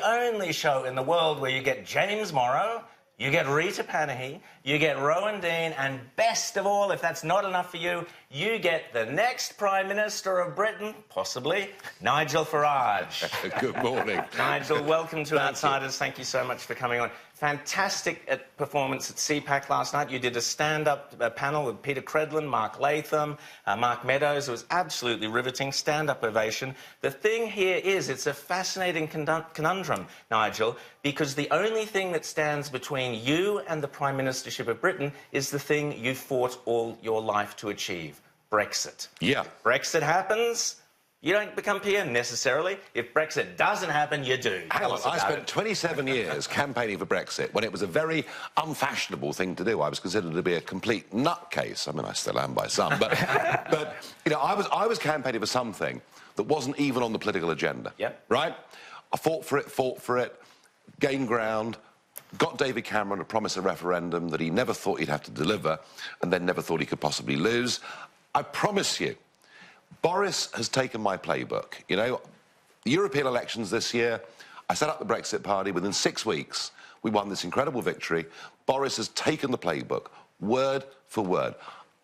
only show in the world where you get James Morrow, you get Rita Panahi, you get Rowan Dean, and best of all, if that's not enough for you, you get the next Prime Minister of Britain, possibly, Nigel Farage. Good morning. Nigel, welcome to Outsiders. Thank you so much for coming on. Fantastic performance at CPAC last night. You did a stand-up panel with Peter Credlin, Mark Latham, Mark Meadows. It was absolutely riveting, stand-up ovation. The thing here is, it's a fascinating conundrum, Nigel, because the only thing that stands between you and the Prime Ministership of Britain is the thing you fought all your life to achieve, Brexit. Yeah. If Brexit happens, you don't become PM necessarily. If Brexit doesn't happen, you do. Hang on, I spent 27 years campaigning for Brexit when it was a very unfashionable thing to do. I was considered to be a complete nutcase. I mean, I still am by some, but you know, I was campaigning for something that wasn't even on the political agenda. Yep. Right? I fought for it, gained ground, got David Cameron to promise a referendum that he never thought he'd have to deliver, and then never thought he could possibly lose. I promise you, Boris has taken my playbook. You know, the European elections this year, I set up the Brexit Party. Within 6 weeks, we won this incredible victory. Boris has taken the playbook, word for word.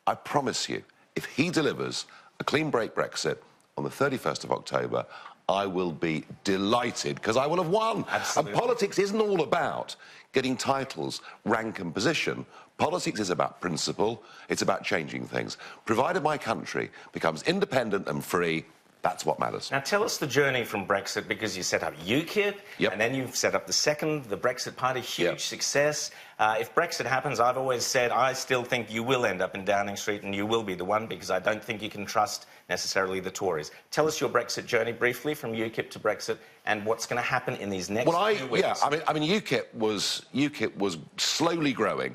I promise you, if he delivers a clean break Brexit on the 31st of October, I will be delighted, because I will have won. Absolutely. And politics isn't all about getting titles, rank and position. Politics is about principle. It's about changing things. Provided my country becomes independent and free, that's what matters. Now, tell us the journey from Brexit, because you set up UKIP, Yep. and then you've set up the Brexit Party, huge Yep. success. If Brexit happens, I've always said I still think you will end up in Downing Street and you will be the one, because I don't think you can trust necessarily the Tories. Tell us your Brexit journey briefly, from UKIP to Brexit, and what's going to happen in these next few weeks. Yeah, I mean, UKIP was slowly growing,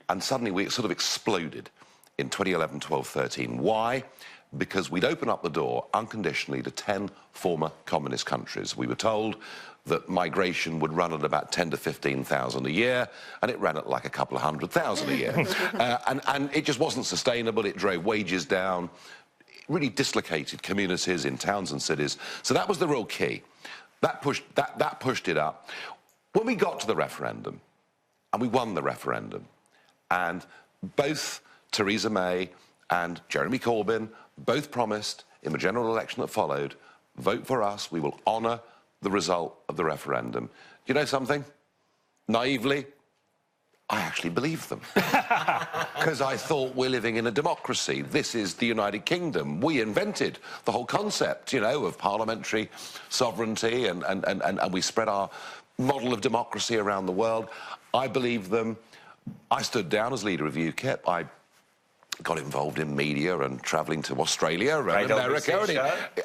and suddenly we sort of exploded in 2011, 12, 13. Why? Because we'd open up the door unconditionally to 10 former communist countries. We were told that migration would run at about 10 to 15,000 a year, and it ran at like a couple of 100,000 a year. And it just wasn't sustainable. It drove wages down, it really dislocated communities in towns and cities. So that was the real key. That pushed it up. When we got to the referendum, and we won the referendum, and both Theresa May and Jeremy Corbyn both promised in the general election that followed, vote for us, we will honour the result of the referendum. You know something? Naively, I actually believed them. Because I thought, we're living in a democracy. This is the United Kingdom. We invented the whole concept, you know, of parliamentary sovereignty, and we spread our model of democracy around the world. I believed them. I stood down as leader of UKIP. I got involved in media and travelling to Australia and America,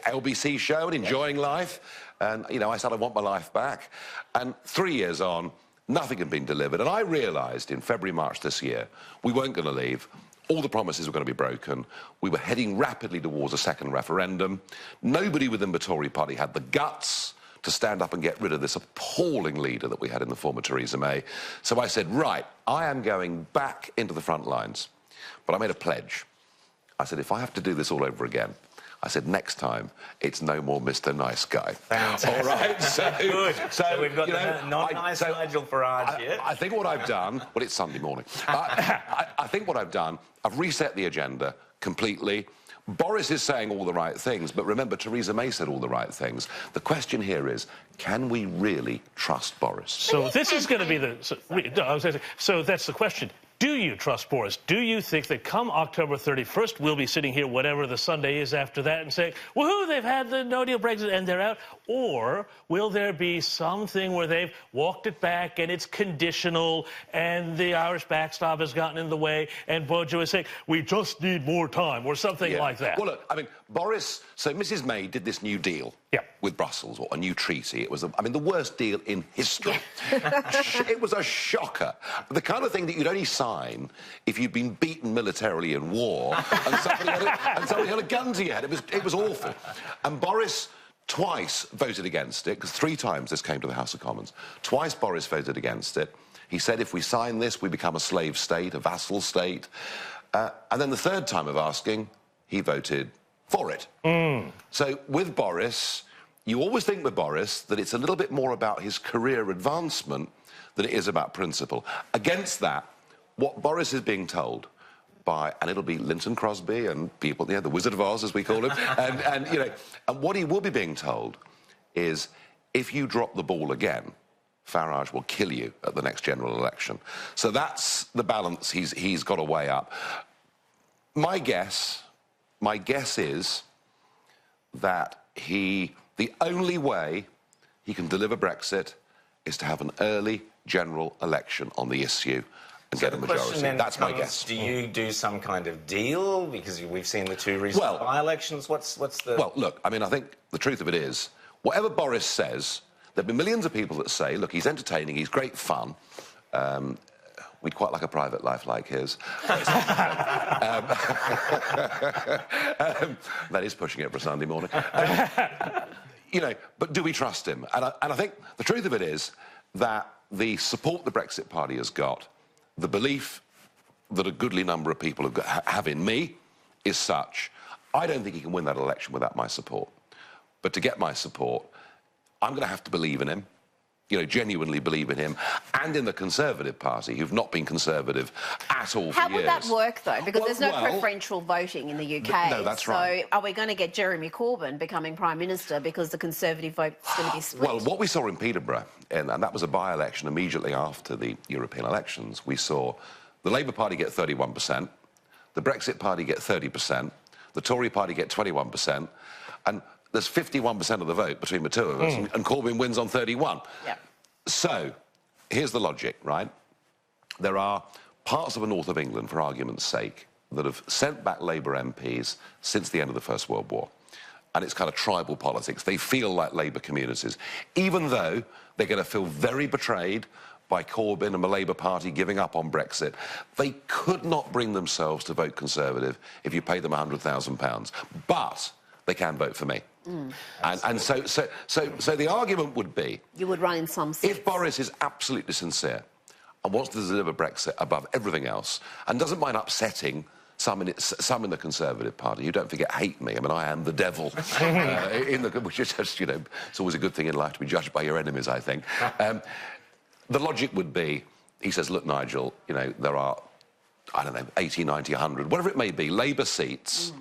LBC show, and enjoying life. And, you know, I said I want my life back. And 3 years on, nothing had been delivered. And I realised in February, March this year, we weren't going to leave. All the promises were going to be broken. We were heading rapidly towards a second referendum. Nobody within the Tory party had the guts to stand up and get rid of this appalling leader that we had in the former Theresa May. So I said, right, I am going back into the front lines. But I made a pledge. I said, if I have to do this all over again, I said, next time, it's no more Mr. Nice Guy. Fantastic. All right? So, good. So we've got you the non-nice Nigel Farage here. I think what I've done... Well, it's Sunday morning. I think what I've done, I've reset the agenda completely. Boris is saying all the right things, but remember, Theresa May said all the right things. The question here is, can we really trust Boris? So this is going to be the... So that's the question. Do you trust Boris? Do you think that come October 31st, we'll be sitting here, whatever the Sunday is after that, and saying, woohoo, they've had the no-deal Brexit and they're out? Or will there be something where they've walked it back and it's conditional and the Irish backstop has gotten in the way and Bojo is saying, we just need more time, or something like that? Well, look, I mean, Boris... So Mrs May did this new deal with Brussels, or a new treaty. It was, I mean, the worst deal in history. It was a shocker. The kind of thing that you'd only sign if you'd been beaten militarily in war and somebody had a gun to your head. It was awful. And Boris twice voted against it, because 3 times this came to the House of Commons. Twice Boris voted against it. He said, if we sign this, we become a slave state, a vassal state. And then the 3rd time of asking, he voted for it. So with Boris, you always think with Boris that it's a little bit more about his career advancement than it is about principle. Against that, what Boris is being told by, and it'll be Linton Crosby and people, the Wizard of Oz, as we call him, and what he will be being told is, if you drop the ball again, Farage will kill you at the next general election. So that's the balance he's got to weigh up. My guess is that the only way he can deliver Brexit is to have an early general election on the issue and get a majority. That's my guess. Do you do some kind of deal? Because we've seen the two recent by-elections. What's the... Well, look, I mean, I think the truth of it is, whatever Boris says, there'll be millions of people that say, look, he's entertaining, he's great fun. We'd quite like a private life like his. That is pushing it for a Sunday morning. But do we trust him? And I think the truth of it is that the support the Brexit Party has got, the belief that a goodly number of people have in me is such, I don't think he can win that election without my support. But to get my support, I'm going to have to believe in him, genuinely believe in him, and in the Conservative Party, who've not been Conservative at all for years. How would that work, though? Because there's no preferential voting in the UK. No, that's right. So are we going to get Jeremy Corbyn becoming Prime Minister because the Conservative vote is going to be split? Well, what we saw in Peterborough, and that was a by-election immediately after the European elections, we saw the Labour Party get 31%, the Brexit Party get 30%, the Tory Party get 21%, and there's 51% of the vote between the two of us, and Corbyn wins on 31. Yeah. So, here's the logic, right? There are parts of the north of England, for argument's sake, that have sent back Labour MPs since the end of the First World War. And it's kind of tribal politics. They feel like Labour communities. Even though they're going to feel very betrayed by Corbyn and the Labour Party giving up on Brexit, they could not bring themselves to vote Conservative if you paid them £100,000. But they can vote for me. And so the argument would be... You would run in some seats. If Boris is absolutely sincere and wants to deliver Brexit above everything else and doesn't mind upsetting some in the Conservative Party, who, don't forget, hate me. I mean, I am the devil, which is just, it's always a good thing in life to be judged by your enemies, I think. The logic would be, he says, look, Nigel, there are, I don't know, 80, 90, 100, whatever it may be, Labour seats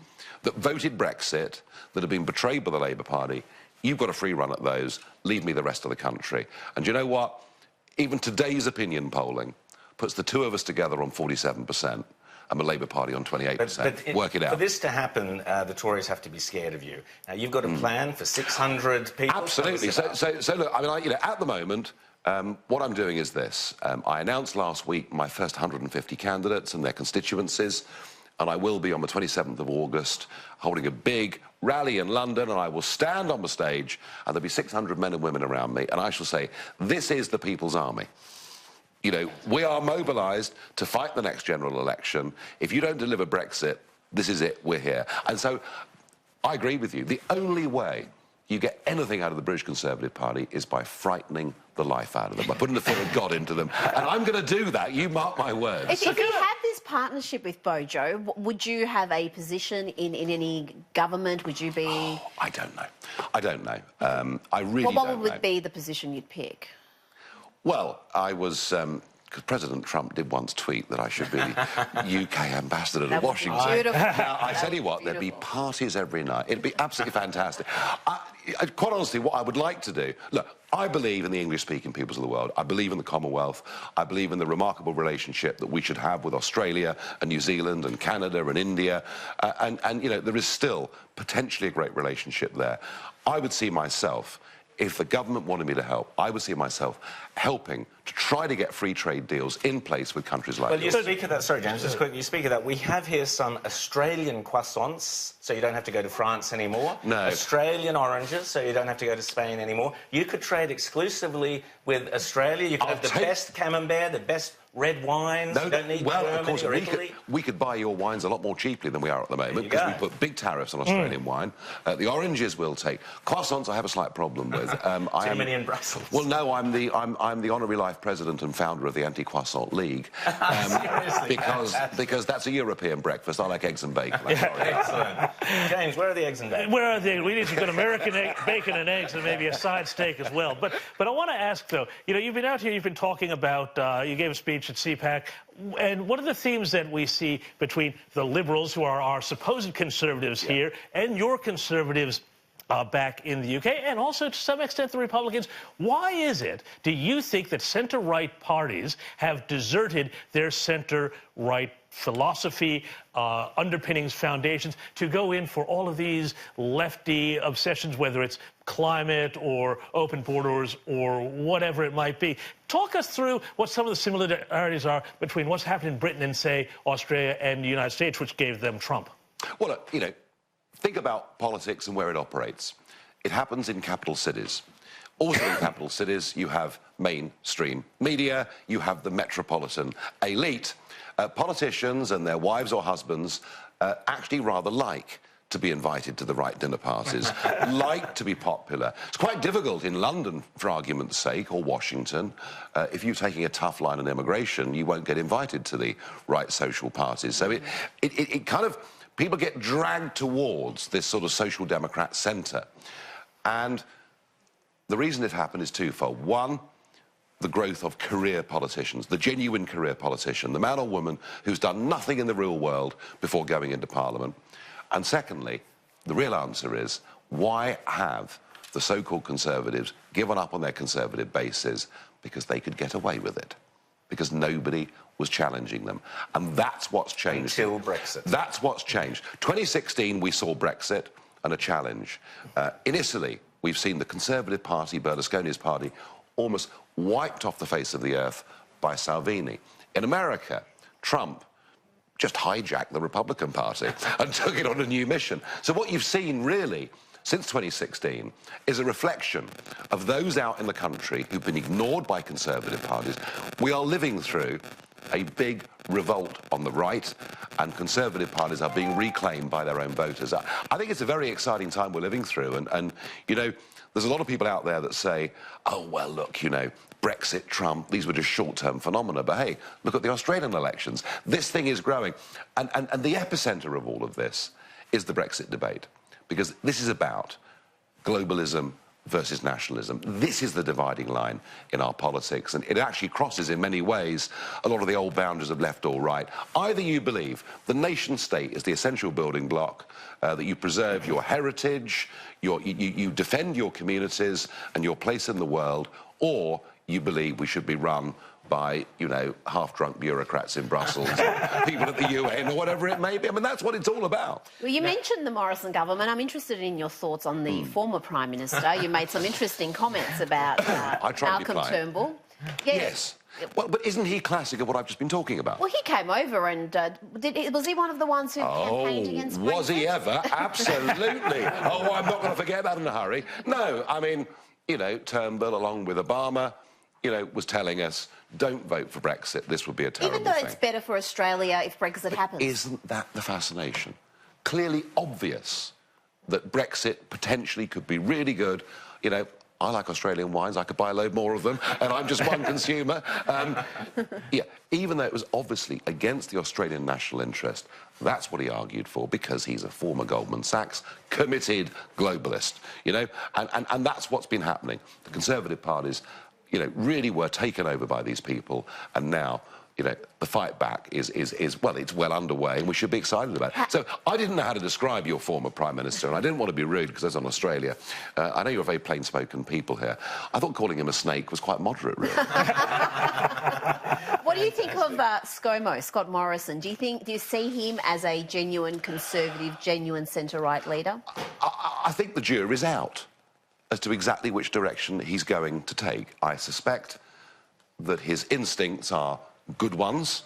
that voted Brexit, that have been betrayed by the Labour Party. You've got a free run at those. Leave me the rest of the country. And you know what? Even today's opinion polling puts the two of us together on 47% and the Labour Party on 28%. Work it out. For this to happen, the Tories have to be scared of you. Now, you've got a plan for 600 people? Absolutely. So look, I mean, at the moment, what I'm doing is this. I announced last week my first 150 candidates and their constituencies, and I will be on the 27th of August holding a big rally in London, and I will stand on the stage, and there'll be 600 men and women around me, and I shall say, this is the People's Army. We are mobilised to fight the next general election. If you don't deliver Brexit, this is it, we're here. And so, I agree with you. The only way you get anything out of the British Conservative Party is by frightening the life out of them, by putting the fear of God into them. And I'm going to do that, you mark my words. If you had this partnership with Bojo, would you have a position in any government? Would you be... Oh, I don't know. I don't know. I really don't know. What would be the position you'd pick? Well, I was... because President Trump did once tweet that I should be the UK ambassador to Washington. Beautiful. Now, I tell you what, there'd be parties every night. It'd be absolutely fantastic. Quite honestly, what I would like to do... Look, I believe in the English-speaking peoples of the world. I believe in the Commonwealth. I believe in the remarkable relationship that we should have with Australia and New Zealand and Canada and India. And there is still potentially a great relationship there. I would see myself... If the government wanted me to help, I would see myself helping to try to get free trade deals in place with countries like this. Well, you speak of that, sorry, James, just quickly, you speak of that. We have here some Australian croissants, so you don't have to go to France anymore. No. Australian oranges, so you don't have to go to Spain anymore. You could trade exclusively with Australia. You could have the best camembert, the best red wines. You don't need well, Germany of course, or Italy. we could buy your wines a lot more cheaply than we are at the moment because we put big tariffs on Australian wine. The oranges we'll take. Croissants I have a slight problem with. Too many in Brussels. Well, no, I'm the honorary life president and founder of the Anti-Croissant League. Because that's a European breakfast. I like eggs and bacon. Excellent. James, where are the eggs and bacon? Where are they? We need some good American bacon and eggs and maybe a side steak as well. But I want to ask, though, you know, you've been out here, you've been talking about, you gave a speech at CPAC, and what are the themes that we see between the Liberals, who are our supposed conservatives here, and your conservatives back in the UK, and also to some extent the Republicans? Why is it, do you think, that centre-right parties have deserted their centre-right philosophy, underpinnings, foundations, to go in for all of these lefty obsessions, whether it's climate or open borders or whatever it might be? Talk us through what some of the similarities are between what's happened in Britain and, say, Australia and the United States, which gave them Trump. Well, look, you know, think about politics and where it operates. It happens in capital cities. Also in capital cities, you have mainstream media, you have the metropolitan elite. Politicians and their wives or husbands actually rather like to be invited to the right dinner parties, like to be popular. It's quite difficult in London, for argument's sake, or Washington. If you're taking a tough line on immigration, you won't get invited to the right social parties. So it kind of... People get dragged towards this sort of social democrat centre. And the reason it happened is twofold. One, the growth of career politicians, the genuine career politician, the man or woman who's done nothing in the real world before going into Parliament. And secondly, the real answer is, why have the so-called Conservatives given up on their conservative bases? Because they could get away with it. Because nobody was challenging them. And that's what's changed. Until Brexit. That's what's changed. 2016, we saw Brexit and a challenge. In Italy, we've seen the Conservative Party, Berlusconi's party, almost wiped off the face of the earth by Salvini. In America, Trump just hijacked the Republican Party and took it on a new mission. So what you've seen, really, since 2016, is a reflection of those out in the country who've been ignored by Conservative parties. We are living through a big revolt on the right, and Conservative parties are being reclaimed by their own voters. I think it's a very exciting time we're living through, and you know, there's a lot of people out there that say, oh, well, look, you know, Brexit, Trump, these were just short-term phenomena. But, hey, look at the Australian elections. This thing is growing. And the epicentre of all of this is the Brexit debate, because this is about globalism versus nationalism. This is the dividing line in our politics, and it actually crosses in many ways a lot of the old boundaries of left or right. Either you believe the nation-state is the essential building block, that you preserve your heritage, you defend your communities and your place in the world, or you believe we should be run by, you know, half-drunk bureaucrats in Brussels, people at the UN, or whatever it may be. I mean, that's what it's all about. Well, you mentioned the Morrison government. I'm interested in your thoughts on the former Prime Minister. You made some interesting comments about Malcolm Turnbull. Yes. Well, but isn't he classic of what I've just been talking about? Well, he came over and was he one of the ones who campaigned against Brexit? Was he ever? Absolutely. Oh, I'm not going to forget that in a hurry. No, I mean, you know, Turnbull, along with Obama, you know, was telling us, don't vote for Brexit, this would be a terrible thing. Even though it's better for Australia if Brexit happens. Isn't that the fascination? Clearly obvious that Brexit potentially could be really good. You know, I like Australian wines, I could buy a load more of them, and I'm just one consumer. Yeah, even though it was obviously against the Australian national interest, that's what he argued for, because he's a former Goldman Sachs committed globalist, you know, and that's what's been happening. The Conservative parties, you know, really were taken over by these people, and now, you know, the fight back is well, it's well underway, and we should be excited about it. So I didn't know how to describe your former Prime Minister, and I didn't want to be rude because I was on Australia. I know you're very plain-spoken people here. I thought calling him a snake was quite moderate, really. What do you think of Scott Morrison? Do you see him as a genuine Conservative, genuine centre-right leader? I think the jury's out as to exactly which direction he's going to take. I suspect that his instincts are good ones,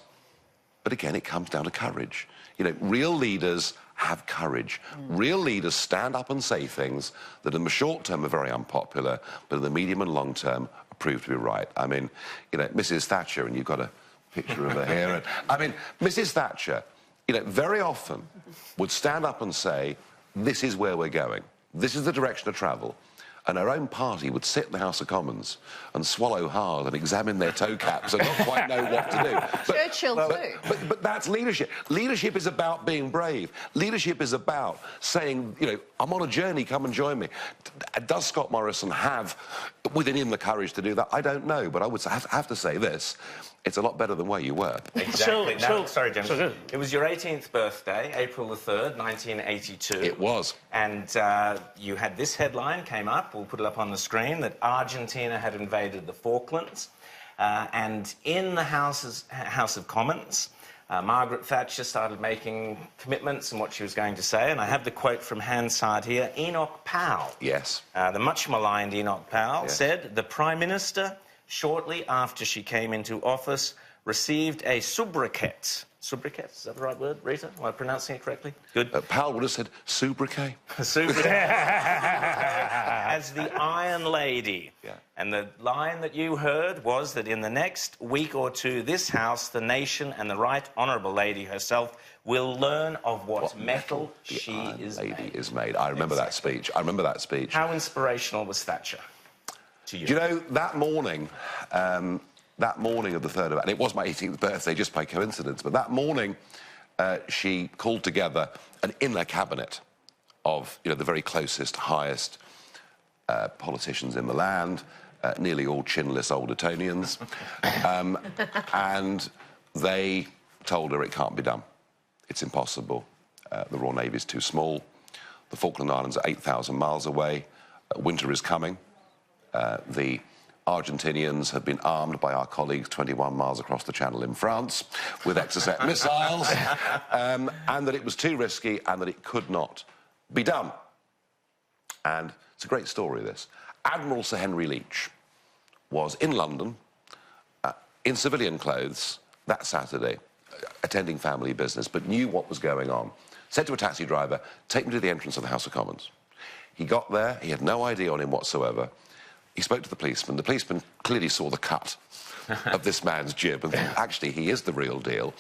but again, it comes down to courage. You know, real leaders have courage. Real leaders stand up and say things that in the short term are very unpopular, but in the medium and long term prove to be right. I mean, you know, Mrs. Thatcher, and you've got to picture of her here. And, I mean, Mrs. Thatcher, you know, very often would stand up and say, this is where we're going. This is the direction of travel. And her own party would sit in the House of Commons and swallow hard and examine their toe caps and not quite know what to do. Churchill too. But that's leadership. Leadership is about being brave. Leadership is about saying, you know, I'm on a journey, come and join me. Does Scott Morrison have within him the courage to do that? I don't know, but I would have to say this. It's a lot better than where you were. Exactly. Sorry, James. It was your 18th birthday, April the 3rd, 1982. It was. And you had this headline came up, we'll put it up on the screen, that Argentina had invaded the Falklands. And in the House of Commons, Margaret Thatcher started making commitments and what she was going to say. And I have the quote from Hansard here. Enoch Powell, yes, the much maligned Enoch Powell, said, the Prime Minister, shortly after she came into office, received a sobriquet. Sobriquet, is that the right word, Rita? Am I pronouncing it correctly? Good. Powell would have said sobriquet. Sobriquet. As the Iron Lady. Yeah. And the line that you heard was that in the next week or two, this House, the nation and the Right Honourable Lady herself will learn of what metal she is made. I remember that speech. I remember that speech. How inspirational was Thatcher to you? Do you know, that morning of the 3rd of... And it was my 18th birthday, just by coincidence, but that morning she called together an inner cabinet of, you know, the very closest, highest politicians in the land, nearly all chinless old Etonians, and they told her it can't be done. It's impossible. The Royal Navy's too small. The Falkland Islands are 8,000 miles away. Winter is coming. The Argentinians have been armed by our colleagues 21 miles across the channel in France with Exocet missiles, and that it was too risky and that it could not be done. And it's a great story, this. Admiral Sir Henry Leach was in London in civilian clothes that Saturday, attending family business, but knew what was going on. Said to a taxi driver, take me to the entrance of the House of Commons. He got there, he had no ID on him whatsoever. He spoke to the policeman. The policeman clearly saw the cut of this man's jib and thought, actually, he is the real deal.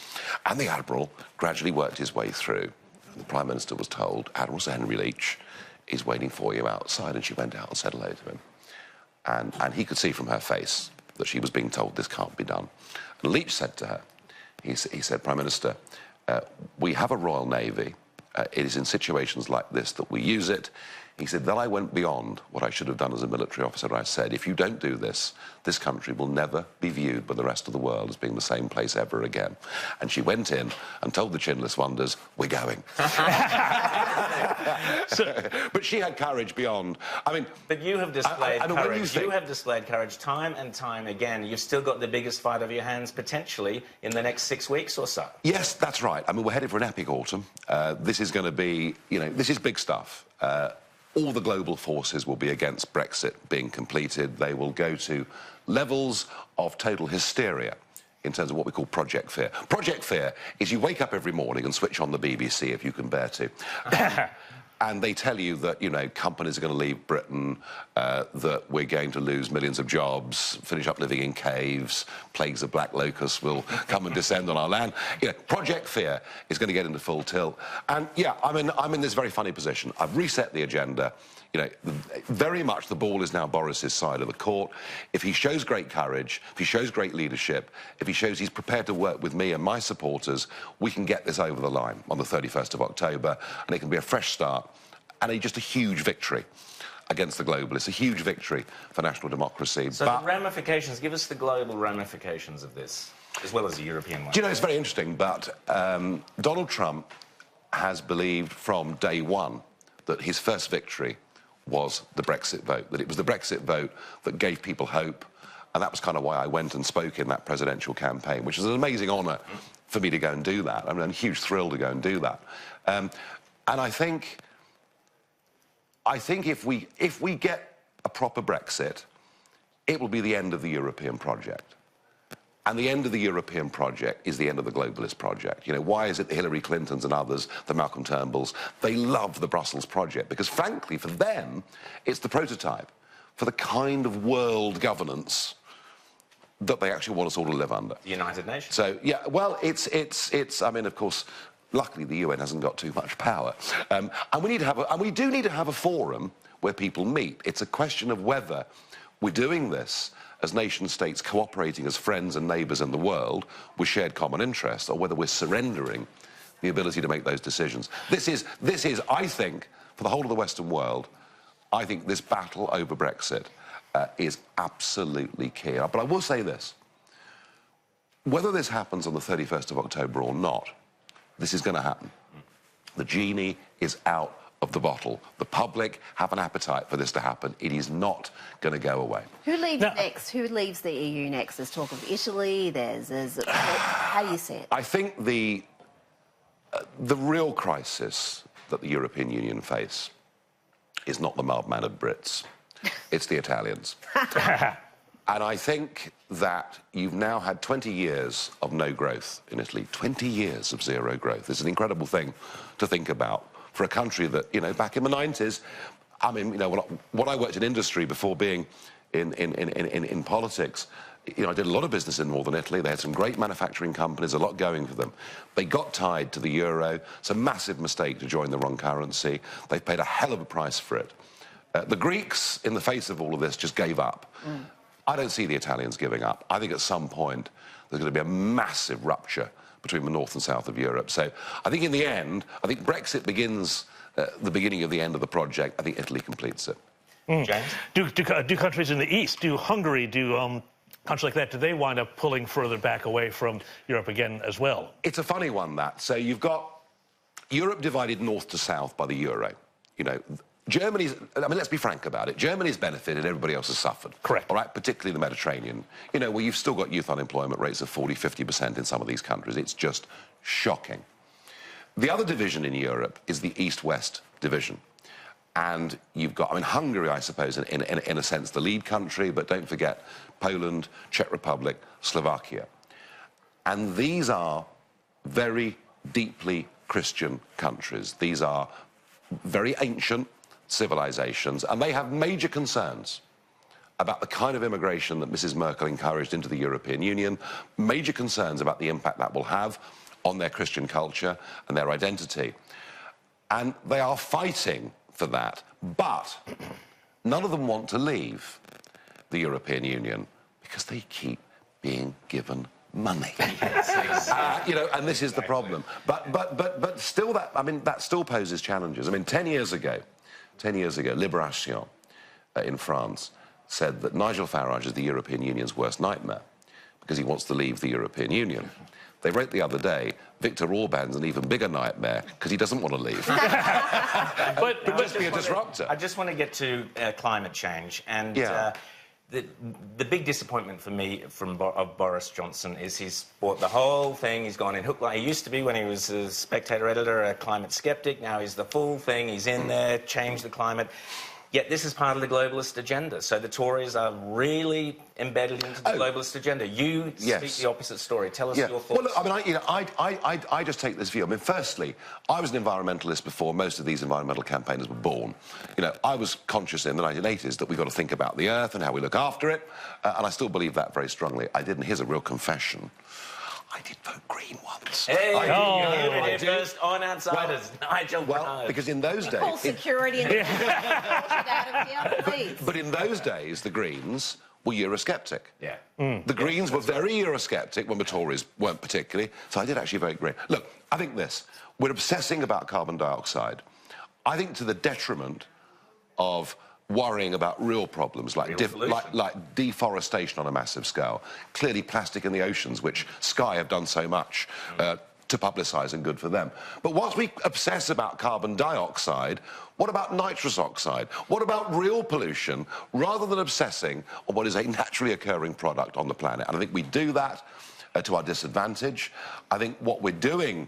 And the Admiral gradually worked his way through. And the Prime Minister was told, Admiral Sir Henry Leach is waiting for you outside. And she went out and said hello to him. And he could see from her face that she was being told this can't be done. And Leach said to her, he said, Prime Minister, we have a Royal Navy. It is in situations like this that we use it. He said, then I went beyond what I should have done as a military officer. I said, if you don't do this, this country will never be viewed by the rest of the world as being the same place ever again. And she went in and told the chinless wonders, we're going. But she had courage beyond. I mean... But you have displayed courage. You have displayed courage time and time again. You've still got the biggest fight of your hands, potentially, in the next 6 weeks or so. Yes, that's right. I mean, we're headed for an epic autumn. This is going to be, you know, this is big stuff. All the global forces will be against Brexit being completed. They will go to levels of total hysteria in terms of what we call Project Fear. Project Fear is you wake up every morning and switch on the BBC if you can bear to. And they tell you that, you know, companies are going to leave Britain, that we're going to lose millions of jobs, finish up living in caves, plagues of black locusts will come and descend on our land. You know, Project Fear is going to get into full tilt. And, yeah, I'm in this very funny position. I've reset the agenda. You know, very much the ball is now Boris's side of the court. If he shows great courage, if he shows great leadership, if he shows he's prepared to work with me and my supporters, we can get this over the line on the 31st of October, and it can be a fresh start and just a huge victory against the globalists, a huge victory for national democracy. So the ramifications, give us the global ramifications of this, as well as the European one. Do you know, it's very interesting, but Donald Trump has believed from day one that his first victory was the Brexit vote, that it was the Brexit vote that gave people hope, and that was kind of why I went and spoke in that presidential campaign, which is an amazing honour for me to go and do that. I mean, a huge thrill to go and do that. And I think if we get a proper Brexit, it will be the end of the European project. And the end of the European project is the end of the globalist project. You know, why is it the Hillary Clintons and others, the Malcolm Turnbulls, they love the Brussels project? Because, frankly, for them, it's the prototype for the kind of world governance that they actually want us all to live under. The United Nations. So, yeah, well, it's I mean, of course, luckily the UN hasn't got too much power. And we do need to have a forum where people meet. It's a question of whether we're doing this as nation-states cooperating as friends and neighbours in the world with shared common interests, or whether we're surrendering the ability to make those decisions. This is, I think, for the whole of the Western world, I think this battle over Brexit is absolutely key. But I will say this. Whether this happens on the 31st of October or not, this is going to happen. The genie is out of the bottle. The public have an appetite for this to happen. It is not going to go away. Who leaves next? Who leaves the EU next? There's talk of Italy. How do you see it? I think the real crisis that the European Union face is not the mild-mannered Brits. It's the Italians. And I think that you've now had 20 years of no growth in Italy. 20 years of zero growth. It's an incredible thing to think about for a country that, you know, back in the 90s, I mean, you know, when I worked in industry before being in politics, you know, I did a lot of business in northern Italy. They had some great manufacturing companies, a lot going for them. They got tied to the euro. It's a massive mistake to join the wrong currency. They've paid a hell of a price for it. The Greeks, in the face of all of this, just gave up. I don't see the Italians giving up. I think at some point there's going to be a massive rupture between the north and south of Europe. So I think in the end, I think Brexit begins the beginning of the end of the project. I think Italy completes it. James? Do countries in the east, Hungary, countries like that, do they wind up pulling further back away from Europe again as well? It's a funny one, that. So you've got Europe divided north to south by the euro. You know, Germany's, I mean, let's be frank about it. Germany's benefited, everybody else has suffered. Correct. All right, particularly the Mediterranean. You know, where you've still got youth unemployment rates of 40, 50% in some of these countries. It's just shocking. The other division in Europe is the east-west division. And you've got, I mean, Hungary, I suppose, in a sense, the lead country, but don't forget Poland, Czech Republic, Slovakia. And these are very deeply Christian countries. These are very ancient civilizations, and they have major concerns about the kind of immigration that Mrs. Merkel encouraged into the European Union, major concerns about the impact that will have on their Christian culture and their identity. And they are fighting for that, but none of them want to leave the European Union because they keep being given money. You know, and this is the problem. But still, that still poses challenges. I mean, 10 years ago, Libération in France said that Nigel Farage is the European Union's worst nightmare because he wants to leave the European Union. They wrote the other day, Viktor Orban's an even bigger nightmare because he doesn't want to leave. but just be a disruptor. I just want to get to climate change. And the big disappointment for me of Boris Johnson is he's bought the whole thing. He's gone in hook line. He used to be, when he was a Spectator editor, a climate skeptic. Now he's the full thing. He's in there, changed the climate. Yet this is part of the globalist agenda. So the Tories are really embedded into the globalist agenda. You speak the opposite story. Tell us your thoughts. Well, look, I mean, I just take this view. I mean, firstly, I was an environmentalist before most of these environmental campaigners were born. You know, I was conscious in the 1980s that we've got to think about the Earth and how we look after it, and I still believe that very strongly. I didn't. Here's a real confession. I did vote Green once. Hey, you heard it here first on Outsiders. Nigel Farage. Well, because in those days... Call security and But in those days, the Greens were Eurosceptic. Yeah. The Greens were very Eurosceptic when the Tories weren't particularly, so I did actually vote Green. Look, I think this. We're obsessing about carbon dioxide. I think to the detriment of worrying about real problems like deforestation on a massive scale. Clearly plastic in the oceans, which Sky have done so much to publicise, and good for them. But once we obsess about carbon dioxide, what about nitrous oxide? What about real pollution, rather than obsessing on what is a naturally occurring product on the planet? And I think we do that to our disadvantage. I think what we're doing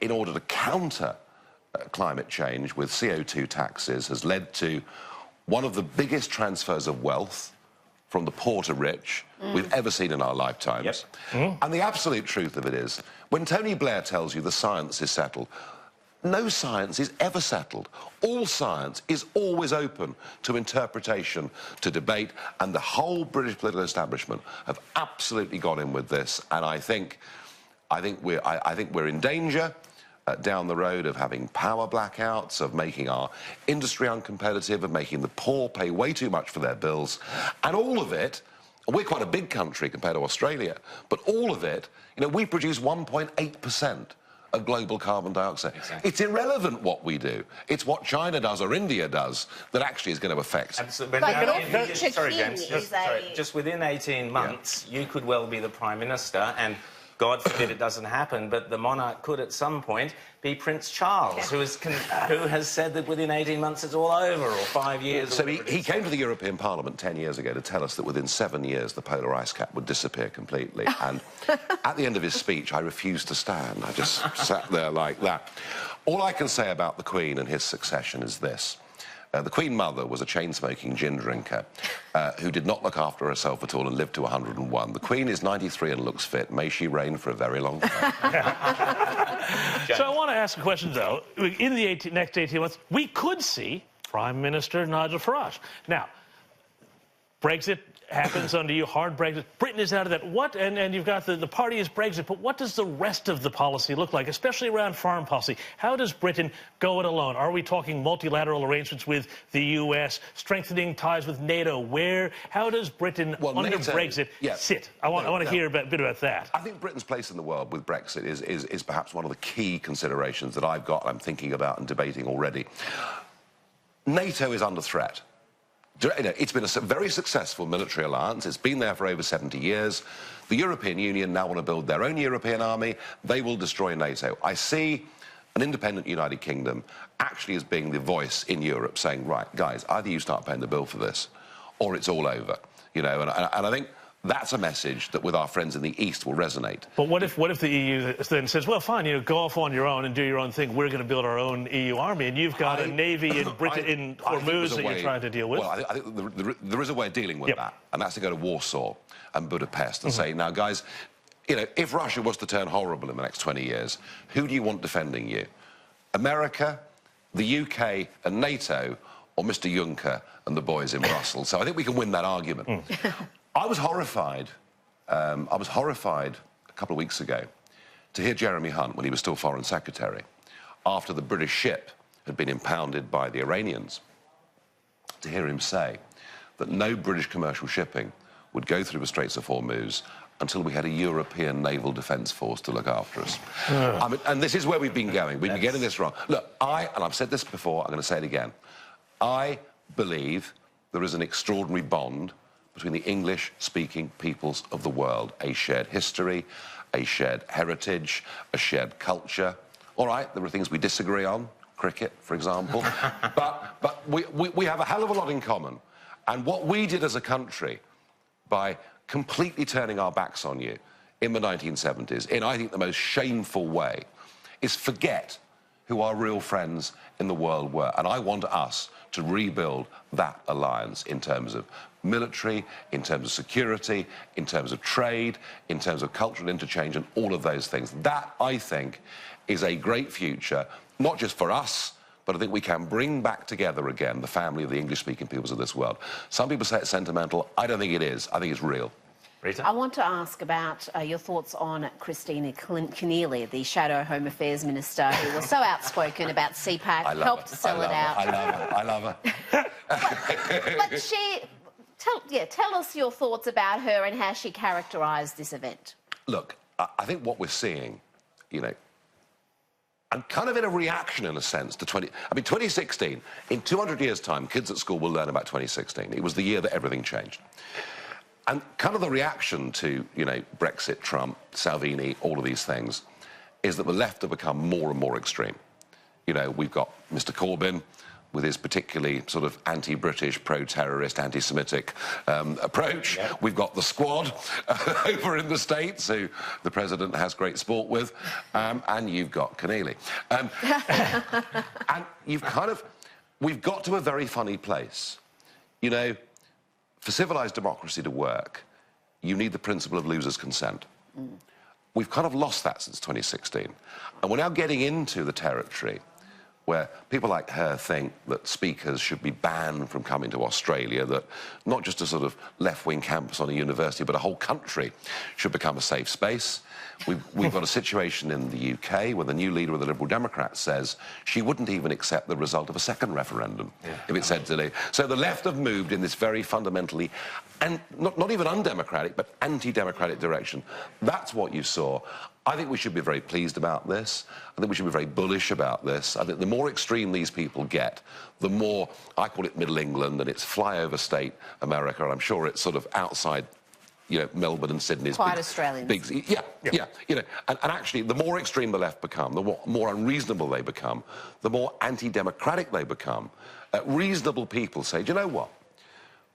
in order to counter climate change with CO2 taxes has led to one of the biggest transfers of wealth from the poor to rich we've ever seen in our lifetimes. And the absolute truth of it is, when Tony Blair tells you the science is settled, no science is ever settled. All science is always open to interpretation, to debate, and the whole British political establishment have absolutely got in with this. And I think we're in danger down the road of having power blackouts, of making our industry uncompetitive, of making the poor pay way too much for their bills, and all of it. We're quite a big country compared to Australia, but all of it, you know, we produce 1.8% of global carbon dioxide. Exactly. It's irrelevant what we do. It's what China does or India does that actually is going to affect. Absolutely. Sorry, James. Just within 18 months, you could well be the Prime Minister, and God forbid it doesn't happen, but the monarch could at some point be Prince Charles, who has said that within 18 months it's all over, or 5 years. So he came to the European Parliament 10 years ago to tell us that within 7 years the polar ice cap would disappear completely. And at the end of his speech, I refused to stand. I just sat there like that. All I can say about the Queen and his succession is this. The Queen Mother was a chain-smoking gin drinker who did not look after herself at all and lived to 101. The Queen is 93 and looks fit. May she reign for a very long time. So I want to ask a question, though. In the next 18 months, we could see Prime Minister Nigel Farage. Now, Brexit happens under you, hard Brexit. Britain is out of that. What, and you've got the party is Brexit, but what does the rest of the policy look like, especially around foreign policy? How does Britain go it alone? Are we talking multilateral arrangements with the US, strengthening ties with NATO? How does Britain, under NATO, Brexit, sit? I want to hear a bit about that. I think Britain's place in the world with Brexit is perhaps one of the key considerations that I'm thinking about and debating already. NATO is under threat. You know, it's been a very successful military alliance. It's been there for over 70 years. The European Union now want to build their own European army. They will destroy NATO. I see an independent United Kingdom actually as being the voice in Europe saying, right, guys, either you start paying the bill for this or it's all over. You know, and I think that's a message that with our friends in the East will resonate. But what if the EU then says, well, fine, you know, go off on your own and do your own thing. We're going to build our own EU army, and you've got a navy in Britain, in Hormuz, that you're trying to deal with? Well, I think there is a way of dealing with that, and that's to go to Warsaw and Budapest and say, now, guys, you know, if Russia was to turn horrible in the next 20 years, who do you want defending you? America, the UK and NATO, or Mr. Juncker and the boys in Brussels? So I think we can win that argument. I was horrified a couple of weeks ago to hear Jeremy Hunt, when he was still Foreign Secretary, after the British ship had been impounded by the Iranians, to hear him say that no British commercial shipping would go through the Straits of Hormuz until we had a European naval defence force to look after us. I mean, and this is where we've been going. We've been getting this wrong. Look, and I've said this before, I'm going to say it again, I believe there is an extraordinary bond between the English-speaking peoples of the world, a shared history, a shared heritage, a shared culture. All right, there are things we disagree on, cricket, for example, but we have a hell of a lot in common. And what we did as a country by completely turning our backs on you in the 1970s, in, I think, the most shameful way, is forget who our real friends in the world were. And I want us to rebuild that alliance in terms of military, in terms of security, in terms of trade, in terms of cultural interchange, and all of those things. That, I think, is a great future, not just for us, but I think we can bring back together again the family of the English-speaking peoples of this world. Some people say it's sentimental. I don't think it is. I think it's real. Rita? I want to ask about your thoughts on Christina Keneally, the Shadow Home Affairs Minister, who was so outspoken about CPAC, helped sell it out. I love her. But she... Tell us your thoughts about her and how she characterised this event. Look, I think what we're seeing, you know, and kind of in a reaction, in a sense, to 2016, in 200 years' time, kids at school will learn about 2016. It was the year that everything changed. And kind of the reaction to, you know, Brexit, Trump, Salvini, all of these things, is that the left have become more and more extreme. You know, we've got Mr. Corbyn with his particularly sort of anti-British, pro-terrorist, anti-Semitic approach. Yep. We've got the Squad over in the States, who the President has great sport with, and you've got Keneally. And we've got to a very funny place. You know, for civilised democracy to work, you need the principle of losers' consent. We've kind of lost that since 2016. And we're now getting into the territory where people like her think that speakers should be banned from coming to Australia, that not just a sort of left-wing campus on a university, but a whole country should become a safe space. We've got a situation in the UK where the new leader of the Liberal Democrats says she wouldn't even accept the result of a second referendum if it said today. So the left have moved in this very fundamentally, and not even undemocratic, but anti-democratic direction. That's what you saw. I think we should be very pleased about this. I think we should be very bullish about this. I think the more extreme these people get, the more, I call it Middle England, and it's flyover state America, and I'm sure it's sort of outside, you know, Melbourne and Sydney's quite Australian. Yeah. You know, and actually, the more extreme the left become, the more unreasonable they become, the more anti-democratic they become. Reasonable people say, do you know what?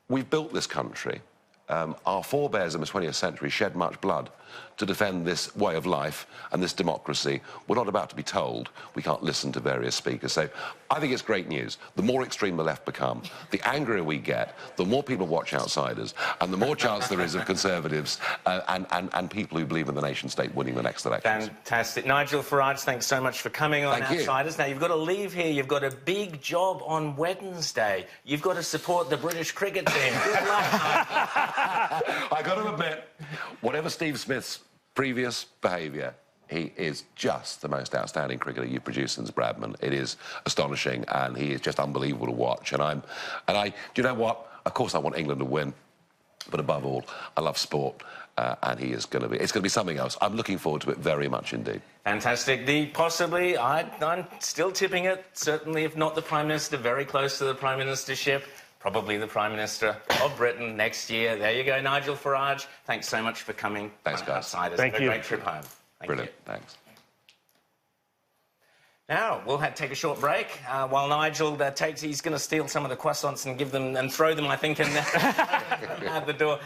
We've built this country. Our forebears in the 20th century shed much blood to defend this way of life and this democracy. We're not about to be told we can't listen to various speakers. So I think it's great news. The more extreme the left become, the angrier we get, the more people watch Outsiders, and the more chance there is of Conservatives and people who believe in the nation-state winning the next election. Fantastic. Nigel Farage, thanks so much for coming on Outsiders. Now, you've got to leave here. You've got a big job on Wednesday. You've got to support the British cricket team. Good luck, Nigel. I got to admit, whatever Steve Smith's previous behaviour, he is just the most outstanding cricketer you've produced since Bradman. It is astonishing, and he is just unbelievable to watch. Do you know what? Of course, I want England to win, but above all, I love sport, and he is going to be. It's going to be something else. I'm looking forward to it very much indeed. Fantastic. Possibly, I'm still tipping it. Certainly, if not the Prime Minister, very close to the Prime Ministership. Probably the Prime Minister of Britain next year. There you go, Nigel Farage. Thanks so much for coming. Thanks, guys. Outsiders. Thank you. Have a great trip home. Brilliant. Thanks. Now, we'll take a short break while Nigel he's going to steal some of the croissants and give them and throw them, I think, out the door.